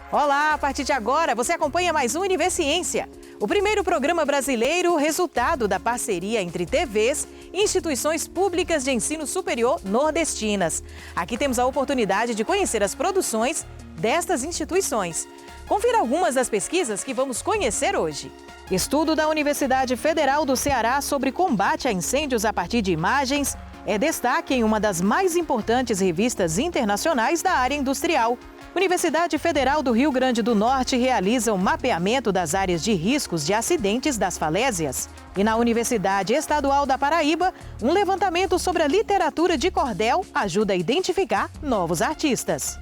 Olá, a partir de agora você acompanha mais um Univerciência, o primeiro programa brasileiro resultado da parceria entre TVs e instituições públicas de ensino superior nordestinas. Aqui temos a oportunidade de conhecer as produções destas instituições. Confira algumas das pesquisas que vamos conhecer hoje. Estudo da Universidade Federal do Ceará sobre combate a incêndios a partir de imagens é destaque em uma das mais importantes revistas internacionais da área industrial. Universidade Federal do Rio Grande do Norte realiza o mapeamento das áreas de riscos de acidentes das falésias. E na Universidade Estadual da Paraíba, um levantamento sobre a literatura de cordel ajuda a identificar novos artistas.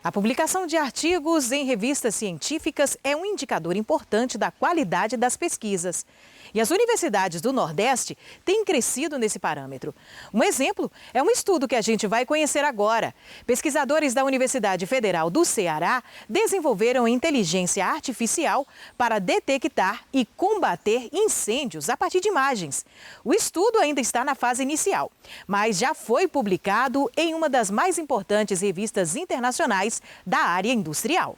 A publicação de artigos em revistas científicas é um indicador importante da qualidade das pesquisas. E as universidades do Nordeste têm crescido nesse parâmetro. Um exemplo é um estudo que a gente vai conhecer agora. Pesquisadores da Universidade Federal do Ceará desenvolveram inteligência artificial para detectar e combater incêndios a partir de imagens. O estudo ainda está na fase inicial, mas já foi publicado em uma das mais importantes revistas internacionais da área industrial.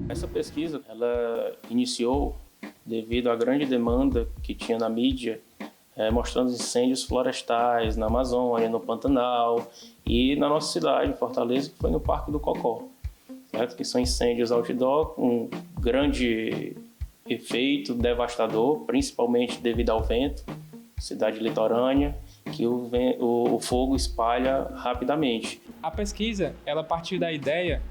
Essa pesquisa, ela iniciou devido à grande demanda que tinha na mídia, mostrando incêndios florestais na Amazônia, no Pantanal e na nossa cidade, em Fortaleza, que foi no Parque do Cocó, certo? Que são incêndios outdoor com grande efeito devastador, principalmente devido ao vento, cidade litorânea, que o fogo espalha rapidamente. A pesquisa, ela partiu da ideia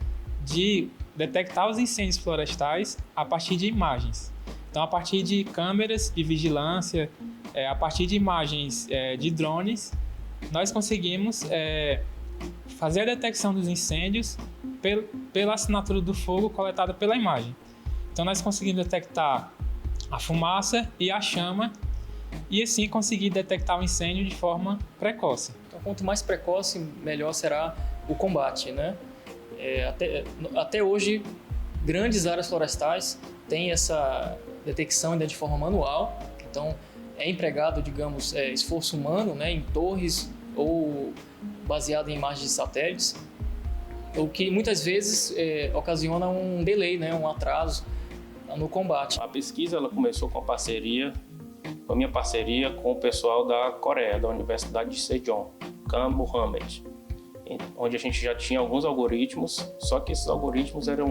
de detectar os incêndios florestais a partir de imagens. Então, a partir de câmeras de vigilância, a partir de imagens de drones, nós conseguimos fazer a detecção dos incêndios pela assinatura do fogo coletada pela imagem. Então, nós conseguimos detectar a fumaça e a chama e assim conseguir detectar o incêndio de forma precoce. Então, quanto mais precoce, melhor será o combate, né? Até hoje, grandes áreas florestais têm essa detecção ainda de forma manual, então é empregado, digamos, esforço humano, né, em torres ou baseado em imagens de satélites, o que muitas vezes ocasiona um delay, né, um atraso no combate. A pesquisa ela começou com a minha parceria com o pessoal da Coreia, da Universidade de Sejong, Kang Mohammed, onde a gente já tinha alguns algoritmos, só que esses algoritmos eram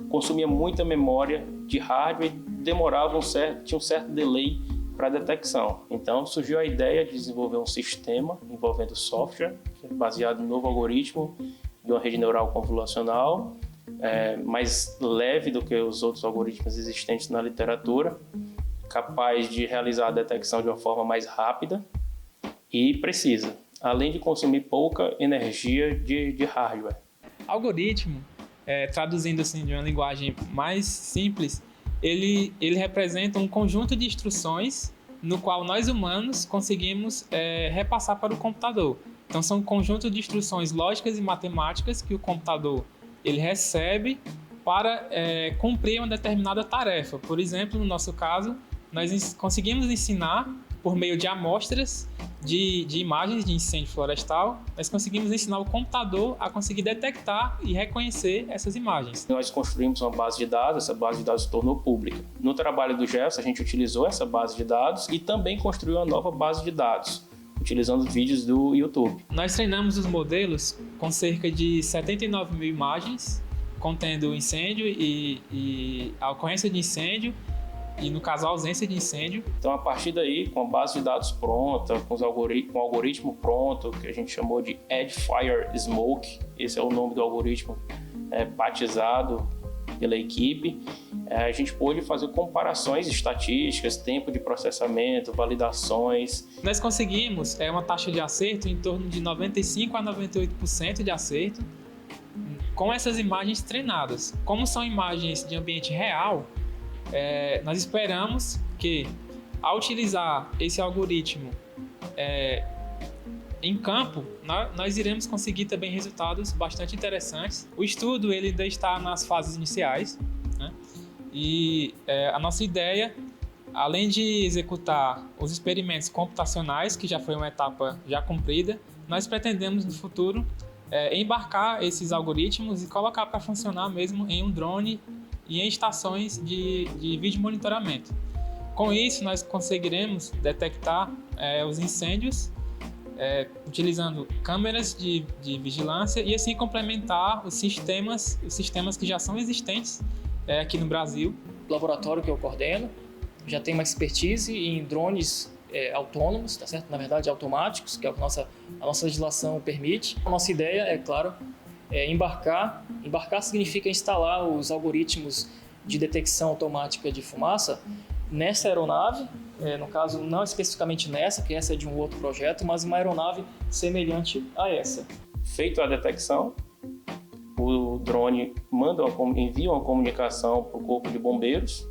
consumiam muita memória de hardware e tinha um certo delay para a detecção. Então surgiu a ideia de desenvolver um sistema envolvendo software, baseado em um novo algoritmo de uma rede neural convolucional, mais leve do que os outros algoritmos existentes na literatura, capaz de realizar a detecção de uma forma mais rápida e precisa, além de consumir pouca energia de hardware. Algoritmo, traduzindo assim de uma linguagem mais simples, ele representa um conjunto de instruções no qual nós humanos conseguimos repassar para o computador. Então são um conjunto de instruções lógicas e matemáticas que o computador ele recebe para cumprir uma determinada tarefa. Por exemplo, no nosso caso, nós conseguimos ensinar por meio de amostras de imagens de incêndio florestal, nós conseguimos ensinar o computador a conseguir detectar e reconhecer essas imagens. Nós construímos uma base de dados, essa base de dados se tornou pública. No trabalho do Jefferson, a gente utilizou essa base de dados e também construiu uma nova base de dados, utilizando vídeos do YouTube. Nós treinamos os modelos com cerca de 79 mil imagens, contendo incêndio e a ocorrência de incêndio, e no caso a ausência de incêndio. Então a partir daí, com a base de dados pronta, com o algoritmo pronto, que a gente chamou de Edge Fire Smoke, esse é o nome do algoritmo batizado pela equipe, a gente pôde fazer comparações estatísticas, tempo de processamento, validações. Nós conseguimos uma taxa de acerto em torno de 95% a 98% de acerto com essas imagens treinadas. Como são imagens de ambiente real, nós esperamos que Ao utilizar esse algoritmo em campo, nós iremos conseguir também resultados bastante interessantes. O estudo ele ainda está nas fases iniciais, né? E a nossa ideia, além de executar os experimentos computacionais, que já foi uma etapa já cumprida, nós pretendemos no futuro embarcar esses algoritmos e colocar para funcionar mesmo em um drone e em estações de vídeo monitoramento. Com isso, nós conseguiremos detectar os incêndios utilizando câmeras de vigilância e assim complementar os sistemas que já são existentes aqui no Brasil. O laboratório que eu coordeno já tem uma expertise em drones autônomos, tá certo? Na verdade, automáticos, que é a nossa legislação permite. A nossa ideia, é claro, embarcar. Embarcar significa instalar os algoritmos de detecção automática de fumaça nessa aeronave, no caso não especificamente nessa, que essa é de um outro projeto, mas uma aeronave semelhante a essa. Feito a detecção, o drone envia uma comunicação para o corpo de bombeiros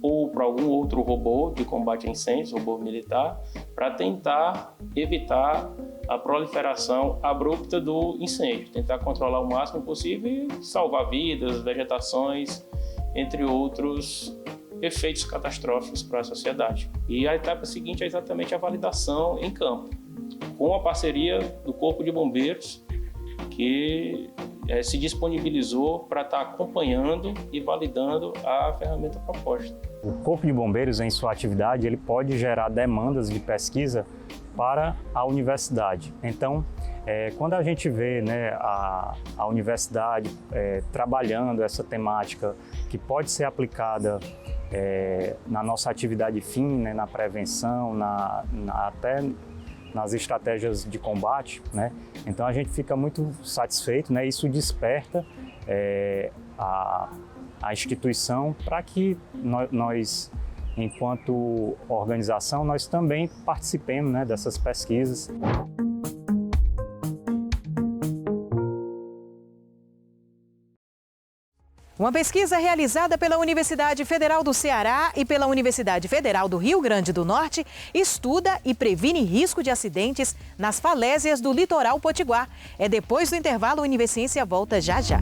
ou para algum outro robô de combate a incêndios, robô militar, para tentar evitar a proliferação abrupta do incêndio, tentar controlar o máximo possível e salvar vidas, vegetações, entre outros efeitos catastróficos para a sociedade. E a etapa seguinte é exatamente a validação em campo, com a parceria do Corpo de Bombeiros, que se disponibilizou para estar acompanhando e validando a ferramenta proposta. O Corpo de Bombeiros, em sua atividade, ele pode gerar demandas de pesquisa para a universidade. Então, quando a gente vê, né, a universidade trabalhando essa temática que pode ser aplicada na nossa atividade fim, né, na prevenção, até nas estratégias de combate, né? Então a gente fica muito satisfeito, né? Isso desperta a instituição para que nós, enquanto organização, nós também participemos, né, dessas pesquisas. Uma pesquisa realizada pela Universidade Federal do Ceará e pela Universidade Federal do Rio Grande do Norte estuda e previne risco de acidentes nas falésias do litoral potiguar. É depois do intervalo, o Univesciência volta já já.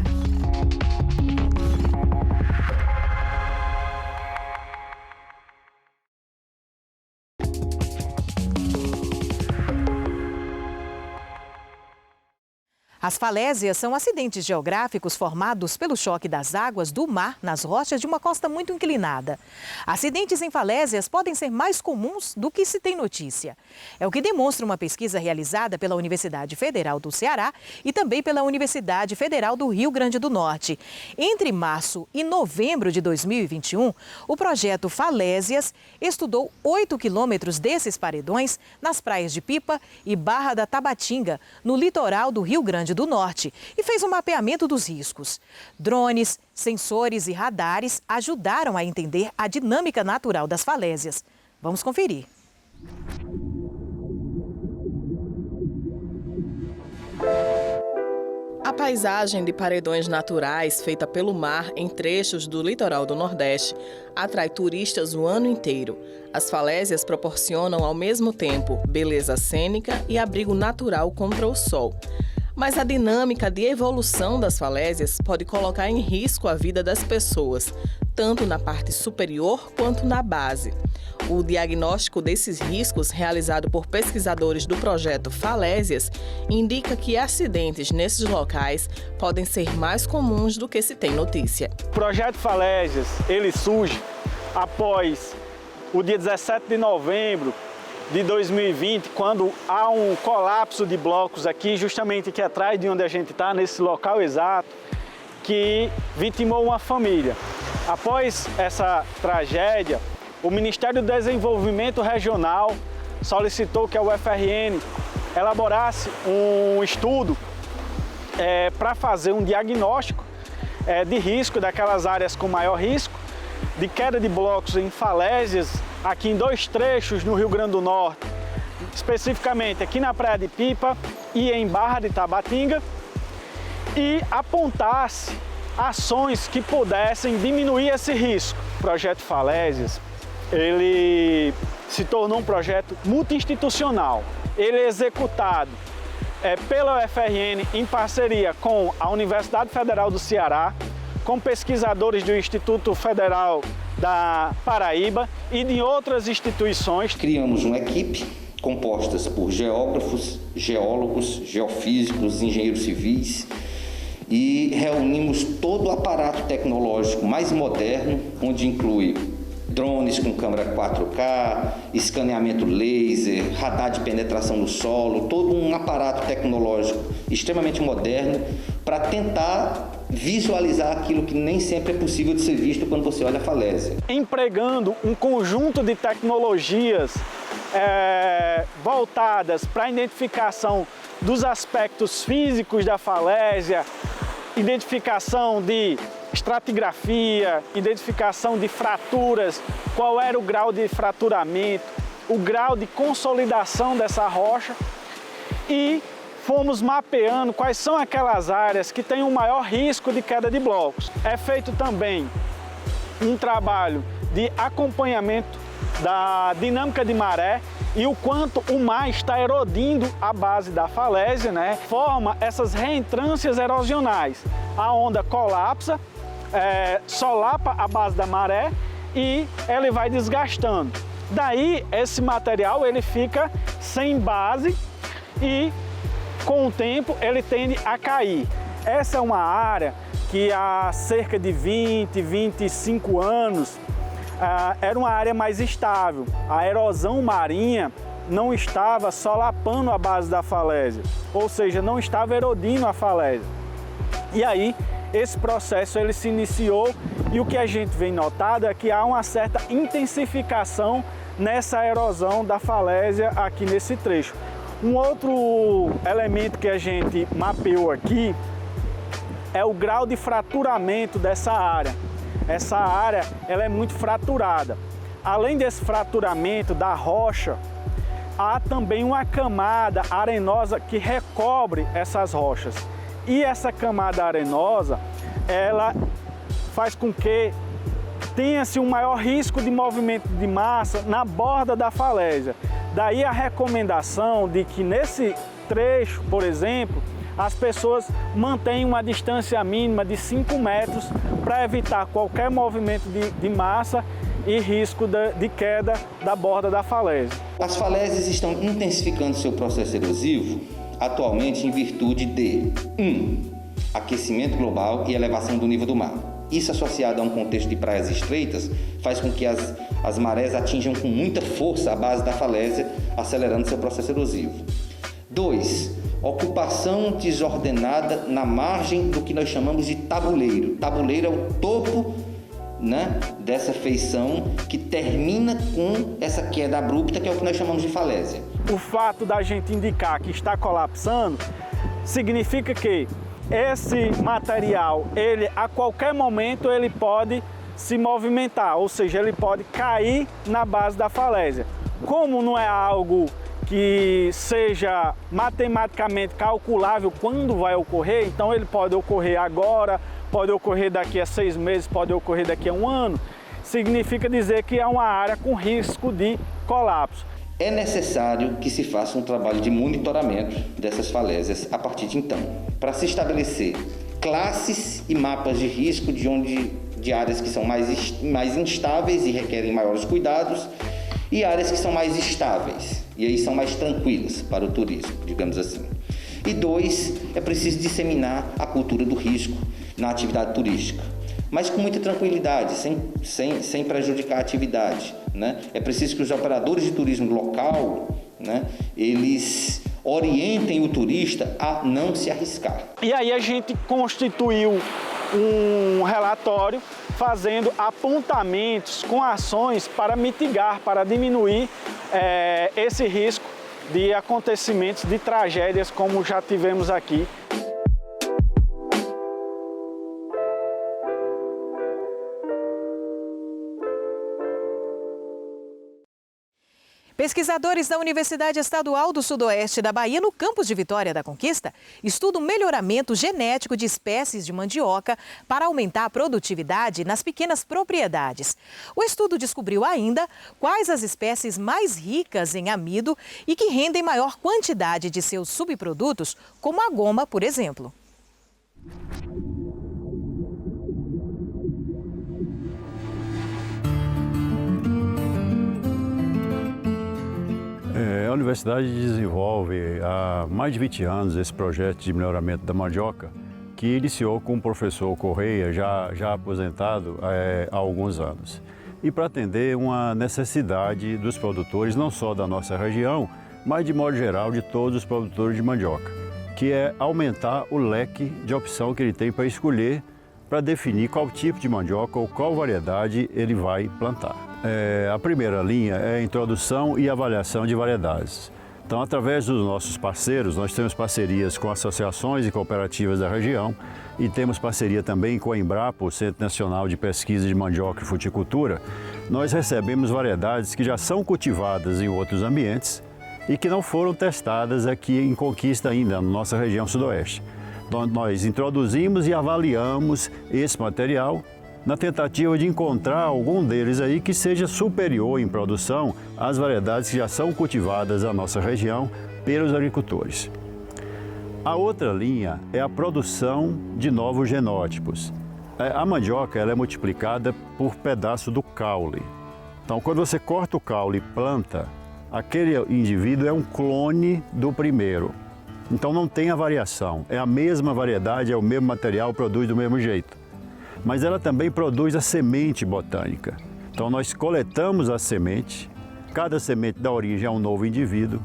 As falésias são acidentes geográficos formados pelo choque das águas do mar nas rochas de uma costa muito inclinada. Acidentes em falésias podem ser mais comuns do que se tem notícia. É o que demonstra uma pesquisa realizada pela Universidade Federal do Ceará e também pela Universidade Federal do Rio Grande do Norte. Entre março e novembro de 2021, o projeto Falésias estudou 8 quilômetros desses paredões nas praias de Pipa e Barra da Tabatinga, no litoral do Rio Grande do Norte, e fez um mapeamento dos riscos. Drones, sensores e radares ajudaram a entender a dinâmica natural das falésias. Vamos conferir. A paisagem de paredões naturais feita pelo mar em trechos do litoral do Nordeste atrai turistas o ano inteiro. As falésias proporcionam ao mesmo tempo beleza cênica e abrigo natural contra o sol. Mas a dinâmica de evolução das falésias pode colocar em risco a vida das pessoas, tanto na parte superior quanto na base. O diagnóstico desses riscos, realizado por pesquisadores do projeto Falésias, indica que acidentes nesses locais podem ser mais comuns do que se tem notícia. O projeto Falésias, ele surge após o dia 17 de novembro de 2020, quando há um colapso de blocos aqui, justamente aqui atrás de onde a gente está, nesse local exato, que vitimou uma família. Após essa tragédia, o Ministério do Desenvolvimento Regional solicitou que a UFRN elaborasse um estudo para fazer um diagnóstico de risco daquelas áreas com maior risco, de queda de blocos em falésias, aqui em 2 trechos no Rio Grande do Norte, especificamente aqui na Praia de Pipa e em Barra de Tabatinga, e apontasse ações que pudessem diminuir esse risco. O projeto Falésias, ele se tornou um projeto multi-institucional. Ele é executado pela UFRN em parceria com a Universidade Federal do Ceará, com pesquisadores do Instituto Federal da Paraíba e de outras instituições. Criamos uma equipe composta por geógrafos, geólogos, geofísicos, engenheiros civis e reunimos todo o aparato tecnológico mais moderno, onde inclui drones com câmera 4K, escaneamento laser, radar de penetração no solo, todo um aparato tecnológico extremamente moderno para tentar visualizar aquilo que nem sempre é possível de ser visto quando você olha a falésia. Empregando um conjunto de tecnologias voltadas para a identificação dos aspectos físicos da falésia, identificação de estratigrafia, identificação de fraturas, qual era o grau de fraturamento, o grau de consolidação dessa rocha, e fomos mapeando quais são aquelas áreas que têm o maior risco de queda de blocos. É feito também um trabalho de acompanhamento da dinâmica de maré e o quanto o mar está erodindo a base da falésia, né? Forma essas reentrâncias erosionais. A onda colapsa, solapa a base da maré e ele vai desgastando. Daí esse material ele fica sem base e com o tempo ele tende a cair. Essa é uma área que há cerca de 25 anos era uma área mais estável. A erosão marinha não estava solapando a base da falésia, ou seja, não estava erodindo a falésia. E aí esse processo ele se iniciou e o que a gente vem notado é que há uma certa intensificação nessa erosão da falésia aqui nesse trecho. Um outro elemento que a gente mapeou aqui é o grau de fraturamento dessa área. Essa área ela é muito fraturada. Além desse fraturamento da rocha, há também uma camada arenosa que recobre essas rochas. E essa camada arenosa, ela faz com que tenha-se um maior risco de movimento de massa na borda da falésia. Daí a recomendação de que nesse trecho, por exemplo, as pessoas mantenham uma distância mínima de 5 metros para evitar qualquer movimento de massa e risco de queda da borda da falésia. As falésias estão intensificando seu processo erosivo atualmente em virtude de 1. Aquecimento global e elevação do nível do mar. Isso associado a um contexto de praias estreitas faz com que as marés atinjam com muita força a base da falésia, acelerando seu processo erosivo. 2. Ocupação desordenada na margem do que nós chamamos de tabuleiro. Tabuleiro é o topo, né, dessa feição que termina com essa queda abrupta, que é o que nós chamamos de falésia. O fato da gente indicar que está colapsando significa que esse material, ele a qualquer momento ele pode se movimentar, ou seja, ele pode cair na base da falésia. Como não é algo que seja matematicamente calculável quando vai ocorrer, então ele pode ocorrer agora, pode ocorrer daqui a 6 meses, pode ocorrer daqui a 1 ano, significa dizer que é uma área com risco de colapso. É necessário que se faça um trabalho de monitoramento dessas falésias a partir de então, para se estabelecer classes e mapas de risco de áreas que são mais instáveis e requerem maiores cuidados e áreas que são mais estáveis e aí são mais tranquilas para o turismo, digamos assim. E 2, é preciso disseminar a cultura do risco na atividade turística, mas com muita tranquilidade, sem prejudicar a atividade, né? É preciso que os operadores de turismo local, né, eles orientem o turista a não se arriscar. E aí a gente constituiu um relatório fazendo apontamentos com ações para mitigar, para diminuir esse risco de acontecimentos, de tragédias como já tivemos aqui. Pesquisadores da Universidade Estadual do Sudoeste da Bahia, no campus de Vitória da Conquista, estudam o melhoramento genético de espécies de mandioca para aumentar a produtividade nas pequenas propriedades. O estudo descobriu ainda quais as espécies mais ricas em amido e que rendem maior quantidade de seus subprodutos, como a goma, por exemplo. A universidade desenvolve há mais de 20 anos esse projeto de melhoramento da mandioca, que iniciou com o professor Correia, já aposentado há alguns anos. E para atender uma necessidade dos produtores, não só da nossa região, mas de modo geral de todos os produtores de mandioca, que é aumentar o leque de opção que ele tem para escolher, para definir qual tipo de mandioca ou qual variedade ele vai plantar. A primeira linha é a introdução e avaliação de variedades. Então, através dos nossos parceiros, nós temos parcerias com associações e cooperativas da região e temos parceria também com a Embrapa, o Centro Nacional de Pesquisa de Mandioca e Fruticultura. Nós recebemos variedades que já são cultivadas em outros ambientes e que não foram testadas aqui em Conquista ainda, na nossa região sudoeste. Então, nós introduzimos e avaliamos esse material na tentativa de encontrar algum deles aí que seja superior em produção às variedades que já são cultivadas na nossa região pelos agricultores. A outra linha é a produção de novos genótipos. A mandioca ela é multiplicada por pedaço do caule. Então, quando você corta o caule e planta, aquele indivíduo é um clone do primeiro. Então, não tem a variação, é a mesma variedade, é o mesmo material, produz do mesmo jeito. Mas ela também produz a semente botânica. Então nós coletamos a semente, cada semente dá origem a um novo indivíduo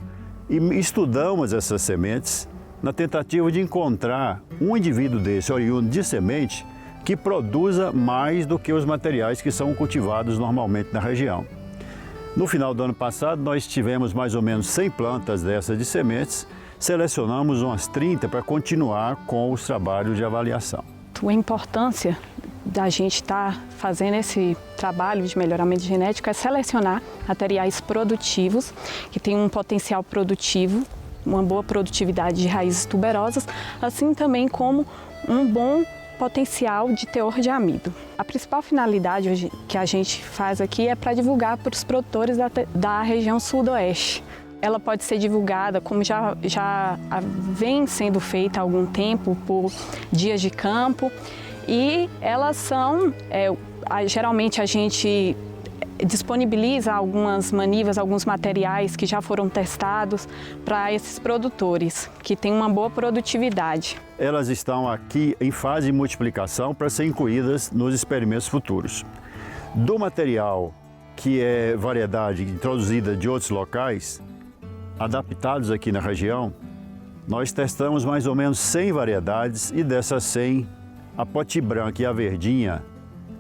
e estudamos essas sementes na tentativa de encontrar um indivíduo desse oriundo de semente que produza mais do que os materiais que são cultivados normalmente na região. No final do ano passado nós tivemos mais ou menos 100 plantas dessas de sementes, selecionamos umas 30 para continuar com os trabalhos de avaliação. A importância da gente estar fazendo esse trabalho de melhoramento genético é selecionar materiais produtivos, que têm um potencial produtivo, uma boa produtividade de raízes tuberosas, assim também como um bom potencial de teor de amido. A principal finalidade hoje que a gente faz aqui é para divulgar para os produtores da região sudoeste. Ela pode ser divulgada, como já vem sendo feita há algum tempo, por dias de campo. E elas são, geralmente a gente disponibiliza algumas manivas, alguns materiais que já foram testados para esses produtores, que têm uma boa produtividade. Elas estão aqui em fase de multiplicação para serem incluídas nos experimentos futuros. Do material que é variedade introduzida de outros locais, adaptados aqui na região, nós testamos mais ou menos 100 variedades e dessas 100, a poti branca e a verdinha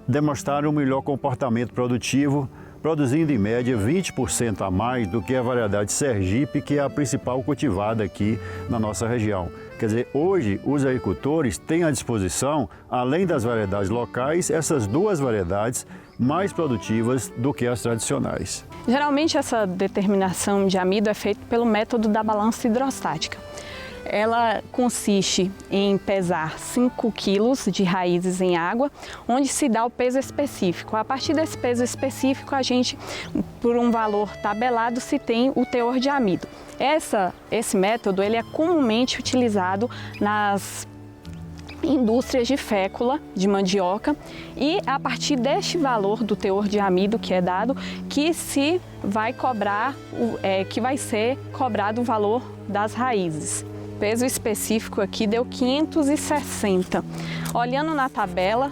demonstraram um melhor comportamento produtivo, produzindo em média 20% a mais do que a variedade Sergipe, que é a principal cultivada aqui na nossa região. Quer dizer, hoje os agricultores têm à disposição, além das variedades locais, essas duas variedades mais produtivas do que as tradicionais. Geralmente essa determinação de amido é feita pelo método da balança hidrostática. Ela consiste em pesar 5 quilos de raízes em água, onde se dá o peso específico. A partir desse peso específico, a gente, por um valor tabelado, se tem o teor de amido. Esse método ele é comumente utilizado nas indústrias de fécula de mandioca e a partir deste valor do teor de amido que é dado, que vai ser cobrado o valor das raízes. O peso específico aqui deu 560. Olhando na tabela,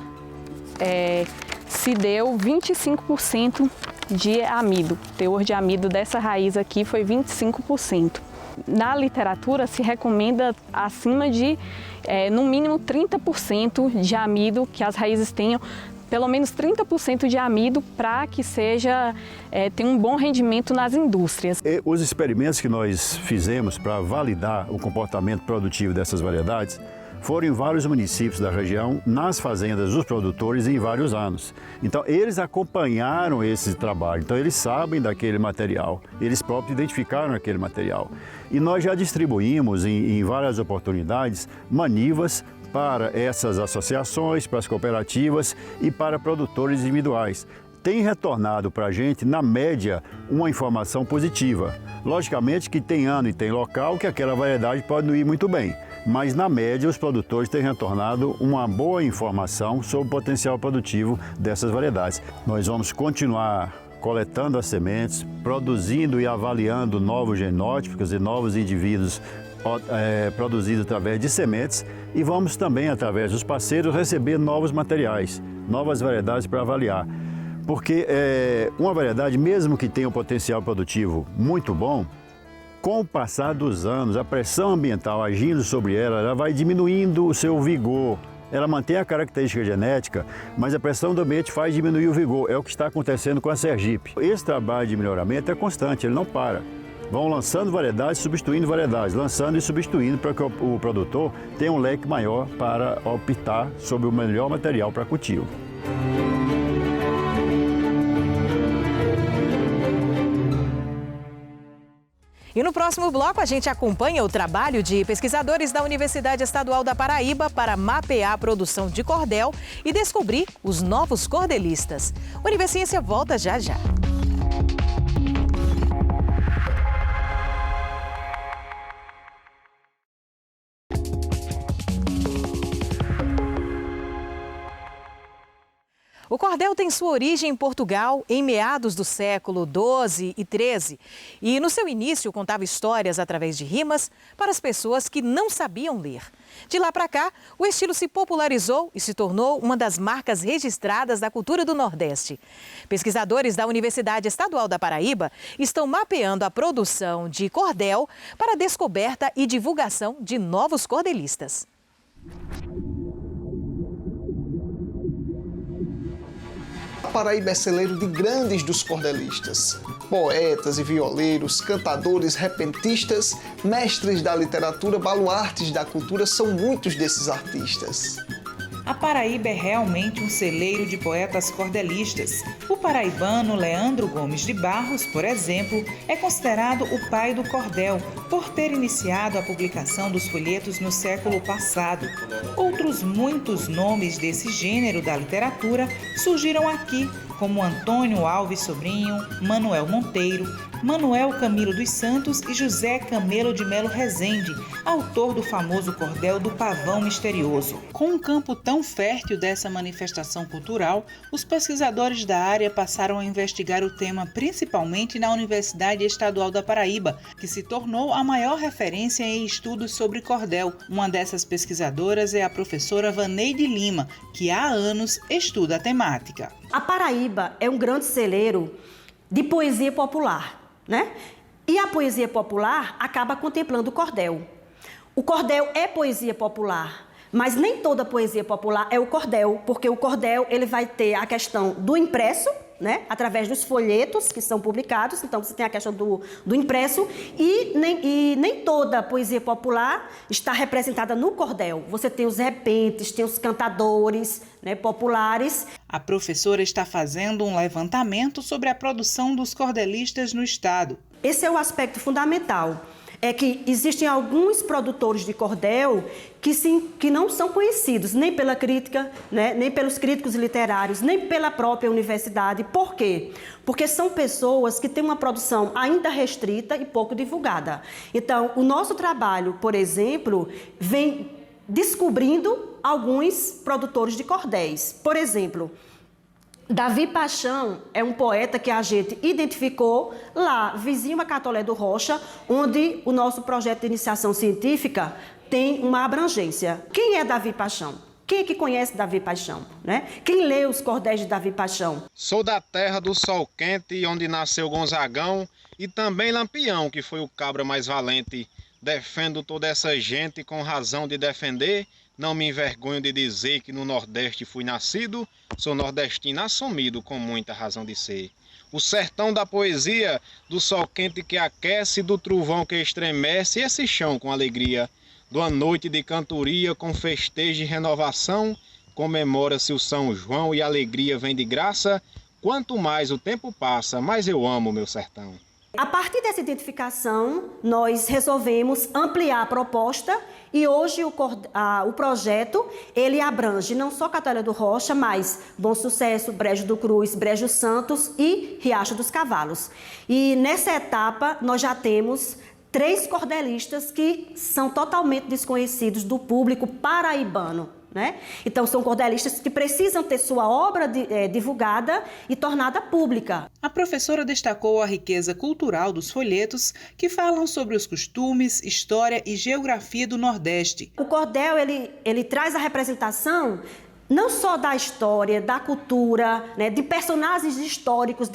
se deu 25% de amido. O teor de amido dessa raiz aqui foi 25%. Na literatura se recomenda acima de, no mínimo, 30% de amido, que as raízes tenham pelo menos 30% de amido para que tenha um bom rendimento nas indústrias. E os experimentos que nós fizemos para validar o comportamento produtivo dessas variedades foram em vários municípios da região, nas fazendas dos produtores em vários anos. Então, eles acompanharam esse trabalho, então eles sabem daquele material, eles próprios identificaram aquele material. E nós já distribuímos em várias oportunidades manivas para essas associações, para as cooperativas e para produtores individuais. Tem retornado para a gente, na média, uma informação positiva. Logicamente que tem ano e tem local que aquela variedade pode não ir muito bem, mas na média os produtores têm retornado uma boa informação sobre o potencial produtivo dessas variedades. Nós vamos continuar coletando as sementes, produzindo e avaliando novos genótipos e novos indivíduos produzidos através de sementes e vamos também, através dos parceiros, receber novos materiais, novas variedades para avaliar. Porque uma variedade, mesmo que tenha um potencial produtivo muito bom, com o passar dos anos, a pressão ambiental agindo sobre ela vai diminuindo o seu vigor. Ela mantém a característica genética, mas a pressão do ambiente faz diminuir o vigor. É o que está acontecendo com a Sergipe. Esse trabalho de melhoramento é constante, ele não para. Vão lançando variedades, substituindo variedades, lançando e substituindo para que o produtor tenha um leque maior para optar sobre o melhor material para cultivo. E no próximo bloco a gente acompanha o trabalho de pesquisadores da Universidade Estadual da Paraíba para mapear a produção de cordel e descobrir os novos cordelistas. Universiência volta já já. O cordel tem sua origem em Portugal em meados do século XII e XIII e no seu início contava histórias através de rimas para as pessoas que não sabiam ler. De lá para cá, o estilo se popularizou e se tornou uma das marcas registradas da cultura do Nordeste. Pesquisadores da Universidade Estadual da Paraíba estão mapeando a produção de cordel para a descoberta e divulgação de novos cordelistas. A Paraíba é celeiro de grandes dos cordelistas. Poetas e violeiros, cantadores, repentistas, mestres da literatura, baluartes da cultura, são muitos desses artistas. A Paraíba é realmente um celeiro de poetas cordelistas. O paraibano Leandro Gomes de Barros, por exemplo, é considerado o pai do cordel, por ter iniciado a publicação dos folhetos no século passado. Outros muitos nomes desse gênero da literatura surgiram aqui, como Antônio Alves Sobrinho, Manuel Monteiro, Manuel Camilo dos Santos e José Camelo de Melo Rezende, autor do famoso cordel do Pavão Misterioso. Com um campo tão fértil dessa manifestação cultural, os pesquisadores da área passaram a investigar o tema principalmente na Universidade Estadual da Paraíba, que se tornou a maior referência em estudos sobre cordel. Uma dessas pesquisadoras é a professora Vaneide Lima, que há anos estuda a temática. A Paraíba é um grande celeiro de poesia popular, né? E a poesia popular acaba contemplando o cordel. O cordel é poesia popular, mas nem toda poesia popular é o cordel, porque o cordel ele vai ter a questão do impresso, né? Através dos folhetos que são publicados, então você tem a questão do impresso e nem toda a poesia popular está representada no cordel. Você tem os repentes, tem os cantadores, né, populares. A professora está fazendo um levantamento sobre a produção dos cordelistas no estado. Esse é o aspecto fundamental. É que existem alguns produtores de cordel que não são conhecidos nem pela crítica, né, nem pelos críticos literários, nem pela própria universidade. Por quê? Porque são pessoas que têm uma produção ainda restrita e pouco divulgada. Então, o nosso trabalho, por exemplo, vem descobrindo alguns produtores de cordéis. Por exemplo, Davi Paixão é um poeta que a gente identificou lá, vizinho a Catolé do Rocha, onde o nosso projeto de iniciação científica tem uma abrangência. Quem é Davi Paixão? Quem é que conhece Davi Paixão, né? Quem lê os cordéis de Davi Paixão? Sou da terra do sol quente, onde nasceu Gonzagão, e também Lampião, que foi o cabra mais valente. Defendo toda essa gente com razão de defender. Não me envergonho de dizer que no Nordeste fui nascido, sou nordestino assumido com muita razão de ser. O sertão da poesia, do sol quente que aquece, do trovão que estremece, esse chão com alegria. de uma noite de cantoria com festejo e renovação, comemora-se o São João e a alegria vem de graça. Quanto mais o tempo passa, mais eu amo o meu sertão. A partir dessa identificação, nós resolvemos ampliar a proposta e hoje o projeto ele abrange não só Catalha do Rocha, mas Bom Sucesso, Brejo do Cruz, Brejo Santos e Riacho dos Cavalos. E nessa etapa nós já temos 3 cordelistas que são totalmente desconhecidos do público paraibano. Né? Então, são cordelistas que precisam ter sua obra divulgada e tornada pública. A professora destacou a riqueza cultural dos folhetos que falam sobre os costumes, história e geografia do Nordeste. O cordel ele traz a representação não só da história, da cultura, né, de personagens históricos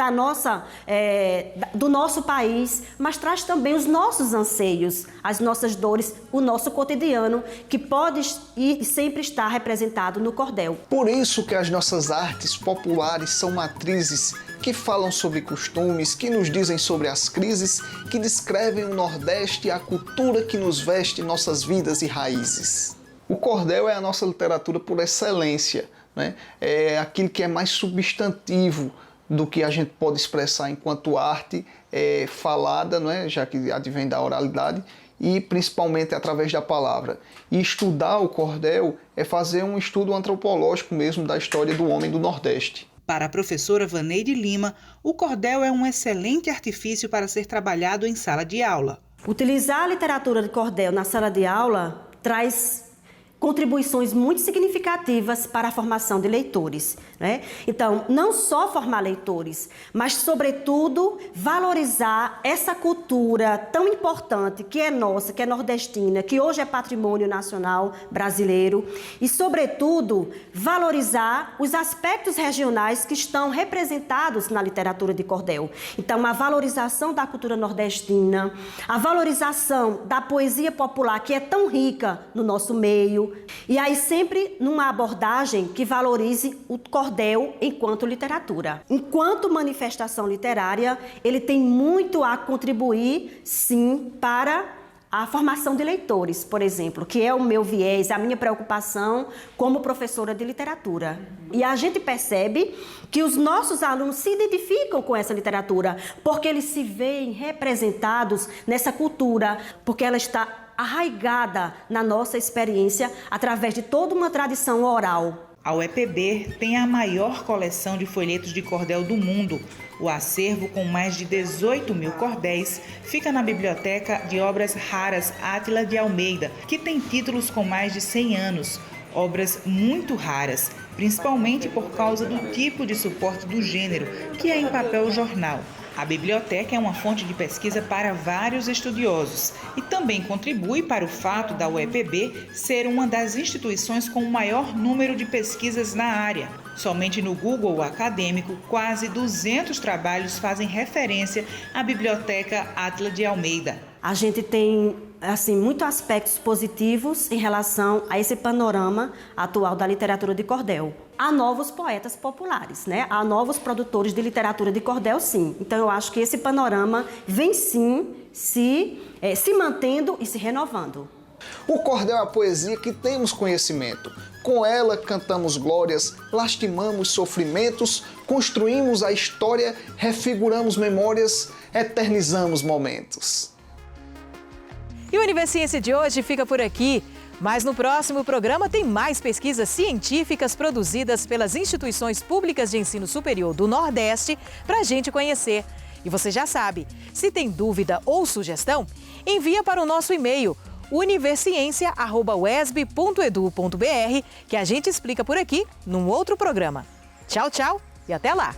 do nosso país, mas traz também os nossos anseios, as nossas dores, o nosso cotidiano, que pode e sempre estar representado no cordel. Por isso que as nossas artes populares são matrizes que falam sobre costumes, que nos dizem sobre as crises, que descrevem o Nordeste e a cultura que nos veste em nossas vidas e raízes. O cordel é a nossa literatura por excelência, né? É aquilo que é mais substantivo do que a gente pode expressar enquanto arte falada, né? Já que advém da oralidade, e principalmente através da palavra. E estudar o cordel é fazer um estudo antropológico mesmo da história do homem do Nordeste. Para a professora Vaneide Lima, o cordel é um excelente artifício para ser trabalhado em sala de aula. Utilizar a literatura de cordel na sala de aula traz contribuições muito significativas para a formação de leitores, né? Então, não só formar leitores, mas, sobretudo, valorizar essa cultura tão importante que é nossa, que é nordestina, que hoje é patrimônio nacional brasileiro e, sobretudo, valorizar os aspectos regionais que estão representados na literatura de cordel. Então, a valorização da cultura nordestina, a valorização da poesia popular, que é tão rica no nosso meio, e aí sempre numa abordagem que valorize o cordel enquanto literatura. Enquanto manifestação literária, ele tem muito a contribuir, sim, para a formação de leitores, por exemplo, que é o meu viés, a minha preocupação como professora de literatura. E a gente percebe que os nossos alunos se identificam com essa literatura, porque eles se veem representados nessa cultura, porque ela está arraigada na nossa experiência através de toda uma tradição oral. A UEPB tem a maior coleção de folhetos de cordel do mundo. O acervo, com mais de 18 mil cordéis, fica na Biblioteca de Obras Raras Átila de Almeida, que tem títulos com mais de 100 anos. Obras muito raras, principalmente por causa do tipo de suporte do gênero, que é em papel jornal. A biblioteca é uma fonte de pesquisa para vários estudiosos e também contribui para o fato da UEPB ser uma das instituições com o maior número de pesquisas na área. Somente no Google acadêmico, quase 200 trabalhos fazem referência à Biblioteca Átila de Almeida. A gente tem muitos aspectos positivos em relação a esse panorama atual da literatura de cordel. Há novos poetas populares, né? Há novos produtores de literatura de cordel, sim. Então, eu acho que esse panorama vem, sim, se mantendo e se renovando. O cordel é a poesia que temos conhecimento. Com ela, cantamos glórias, lastimamos sofrimentos, construímos a história, refiguramos memórias, eternizamos momentos. E o Universiência de hoje fica por aqui. Mas no próximo programa tem mais pesquisas científicas produzidas pelas instituições públicas de ensino superior do Nordeste para a gente conhecer. E você já sabe, se tem dúvida ou sugestão, envia para o nosso e-mail universiencia@uesb.edu.br que a gente explica por aqui num outro programa. Tchau, tchau e até lá!